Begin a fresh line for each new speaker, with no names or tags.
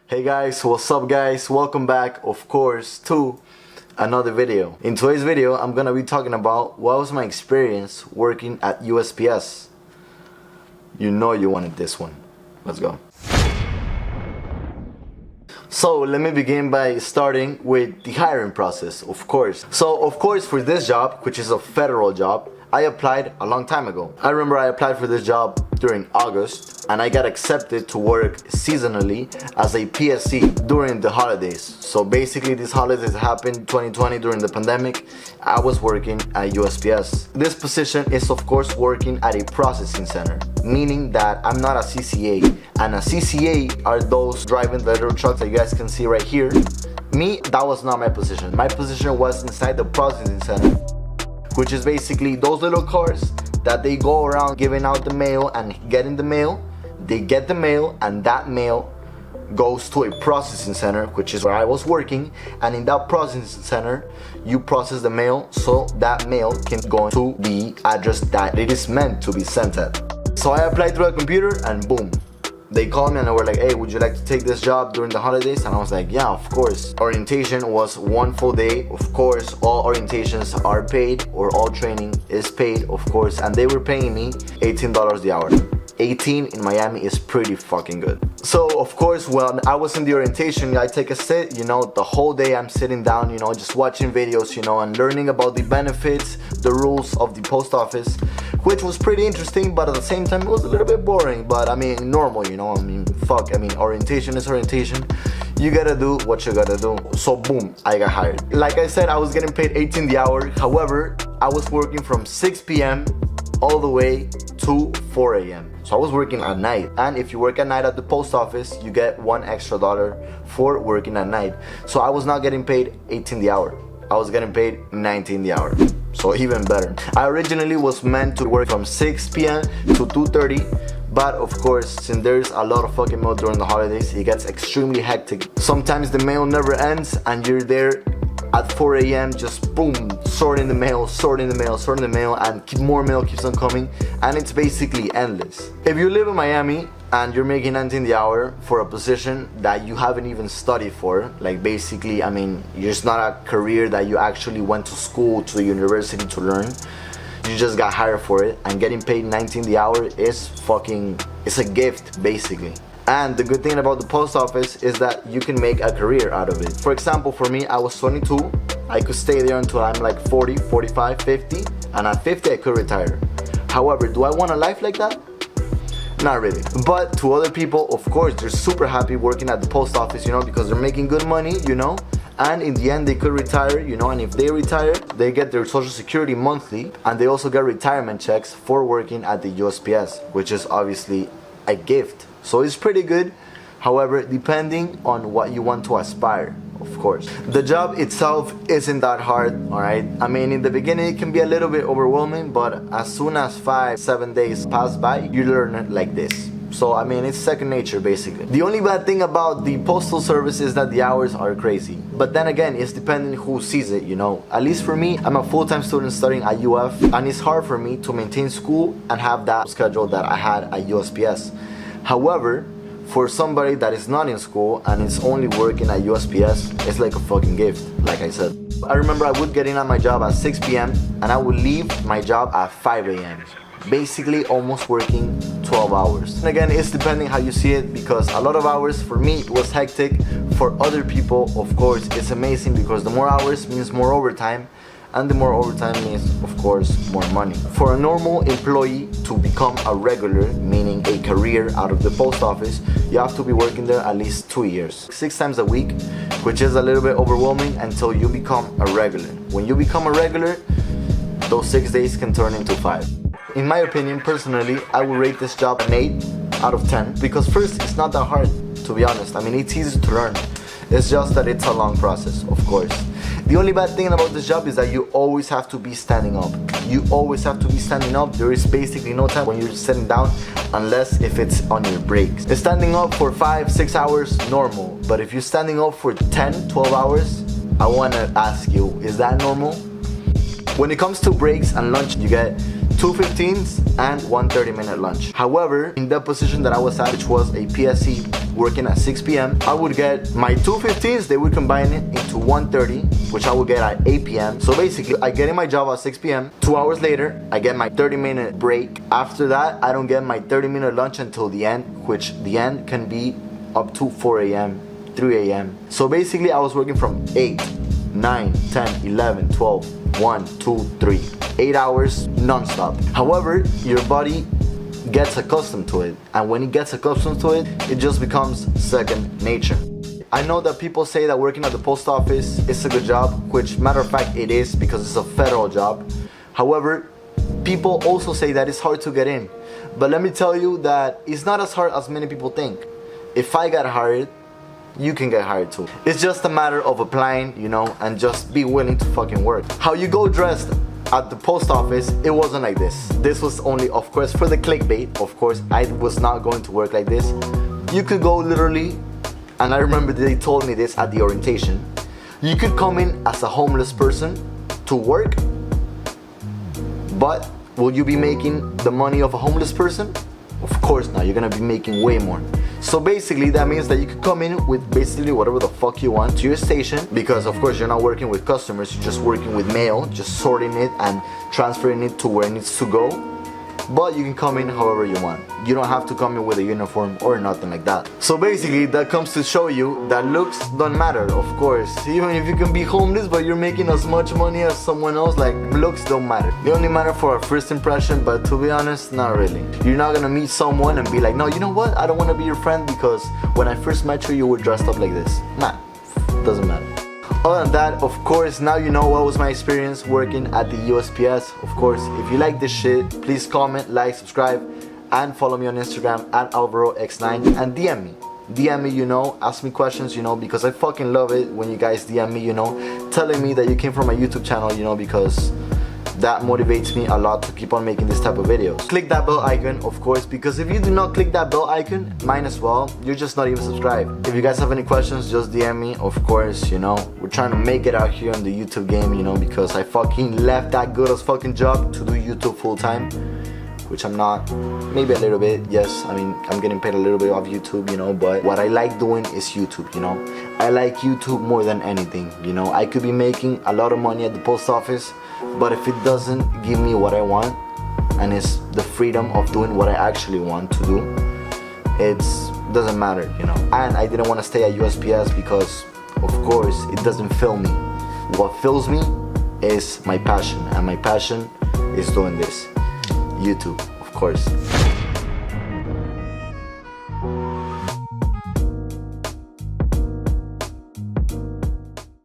Hey guys, what's up guys? Welcome back, of course, to another video. In today's video, I'm gonna be talking about what was my experience working at USPS. You know you wanted this one. Let's go. So let me begin by starting with the hiring process, of course. So of course for this job, which is a federal job, I applied a long time ago. I remember I applied for this job during August and I got accepted to work seasonally as a PSC during the holidays. So basically these holidays happened 2020 during the pandemic. I was working at USPS. This position is of course working at a processing center, meaning that I'm not a CCA, and a CCA are those driving the little trucks that you guys can see right here. Me, that was not my position. My position was inside the processing center, which is basically those little cars that they go around giving out the mail and getting the mail. They get the mail and that mail goes to a processing center, which is where I was working, and in that processing center you process the mail so that mail can go to the address that it is meant to be sent at. So I applied through a computer and boom, they called me and they were like, hey, would you like to take this job during the holidays? And I was like, yeah, of course. Orientation was one full day. Of course, all orientations are paid, or all training is paid, of course. And they were paying me $18 the hour. 18 in Miami is pretty fucking good. So of course, when I was in the orientation, I take a sit, the whole day I'm sitting down, just watching videos, and learning about the benefits, the rules of the post office, which was pretty interesting, but at the same time it was a little bit boring, but normal, orientation is orientation. You gotta do what you gotta do. So boom, I got hired. Like I said, I was getting paid 18 the hour. However, I was working from 6 p.m. all the way to 4 a.m. So I was working at night, and if you work at night at the post office, you get $1 extra for working at night. So I was not getting paid 18 the hour. I was getting paid 19 the hour. So even better. I originally was meant to work from 6 p.m. to 2:30, but of course, since there's a lot of fucking mail during the holidays, it gets extremely hectic. Sometimes the mail never ends and you're there at 4 a.m. just boom, sorting the mail, and more mail keeps on coming, and it's basically endless. If you live in Miami and you're making 19 the hour for a position that you haven't even studied for, like basically, it's not a career that you actually went to school, to the university to learn. You just got hired for it, and getting paid 19 the hour is it's a gift basically. And the good thing about the post office is that you can make a career out of it. For example, for me, I was 22. I could stay there until I'm like 40, 45, 50, and at 50 I could retire. However, do I want a life like that? Not really. But to other people, of course, they're super happy working at the post office, because they're making good money, and in the end they could retire, and if they retire, they get their social security monthly, and they also get retirement checks for working at the USPS, which is obviously a gift. So it's pretty good. However, depending on what you want to aspire, of course. The job itself isn't that hard, alright? In the beginning it can be a little bit overwhelming, but as soon as 5-7 days pass by, you learn it like this. So it's second nature basically. The only bad thing about the postal service is that the hours are crazy. But then again, it's depending who sees it, At least for me, I'm a full-time student studying at UF, and it's hard for me to maintain school and have that schedule that I had at USPS. However, for somebody that is not in school and is only working at USPS, it's like a fucking gift, like I said. I remember I would get in at my job at 6 p.m. and I would leave my job at 5 a.m. Basically almost working 12 hours. And again, it's depending how you see it, because a lot of hours for me was hectic. For other people, of course, it's amazing, because the more hours means more overtime, and the more overtime means, of course, more money. For a normal employee to become a regular, meaning a career out of the post office, you have to be working there at least 2 years. 6 times a week, which is a little bit overwhelming until you become a regular. When you become a regular, those 6 days can turn into 5. In my opinion, personally, I would rate this job an 8 out of 10, because first, it's not that hard, to be honest. It's easy to learn. It's just that it's a long process, of course. The only bad thing about this job is that you always have to be standing up. You always have to be standing up. There is basically no time when you're sitting down, unless if it's on your breaks. Standing up for 5-6 hours, normal. But if you're standing up for 10-12 hours, I want to ask you, is that normal? When it comes to breaks and lunch, you get 2 15s and 1 30-minute lunch. However, in the position that I was at, which was a PSC working at 6 p.m., I would get my 2 15s, they would combine it into 1 30, which I would get at 8 p.m. So basically, I get in my job at 6 p.m. 2 hours later, I get my 30-minute break. After that, I don't get my 30-minute lunch until the end, which the end can be up to 4 a.m., 3 a.m. So basically, I was working from 8, 9, 10, 11, 12, 1, 2, 3. 8 hours non-stop. However, your body gets accustomed to it, and when it gets accustomed to it, it just becomes second nature. I know that people say that working at the post office is a good job, which matter of fact it is, because it's a federal job. However, people also say that it's hard to get in. But let me tell you that it's not as hard as many people think. If I got hired, you can get hired too. It's just a matter of applying, and just be willing to fucking work. How you go dressed at the post office, it wasn't like this. This was only, of course, for the clickbait. Of course, I was not going to work like this. You could go literally, and I remember they told me this at the orientation, you could come in as a homeless person to work, but will you be making the money of a homeless person? Of course not, you're gonna be making way more. So basically that means that you could come in with basically whatever the fuck you want to your station, because of course you're not working with customers, you're just working with mail, just sorting it and transferring it to where it needs to go. But you can come in however you want. You don't have to come in with a uniform or nothing like that. So basically that comes to show you that looks don't matter, of course. Even if you can be homeless but you're making as much money as someone else, like, looks don't matter. They only matter for a first impression, but to be honest, not really. You're not gonna meet someone and be like, no, you know what? I don't wanna be your friend because when I first met you, you were dressed up like this. Nah, doesn't matter. Other than that, of course, now you know what was my experience working at the USPS. Of course, if you like this shit, please comment, like, subscribe, and follow me on Instagram at AlvaroX9 and DM me. DM me, ask me questions, because I fucking love it when you guys DM me, telling me that you came from my YouTube channel, because that motivates me a lot to keep on making this type of videos. Click that bell icon, of course, because if you do not click that bell icon, mine as well, you're just not even subscribed. If you guys have any questions, just DM me, of course, we're trying to make it out here in the YouTube game, because I fucking left that good as fucking job to do YouTube full time, which I'm not, maybe a little bit, yes, I'm getting paid a little bit off YouTube, but what I like doing is YouTube, I like YouTube more than anything, I could be making a lot of money at the post office, but if it doesn't give me what I want, and it's the freedom of doing what I actually want to do, it doesn't matter, And I didn't want to stay at USPS because, of course, it doesn't fill me. What fills me is my passion, and my passion is doing this. YouTube, of course.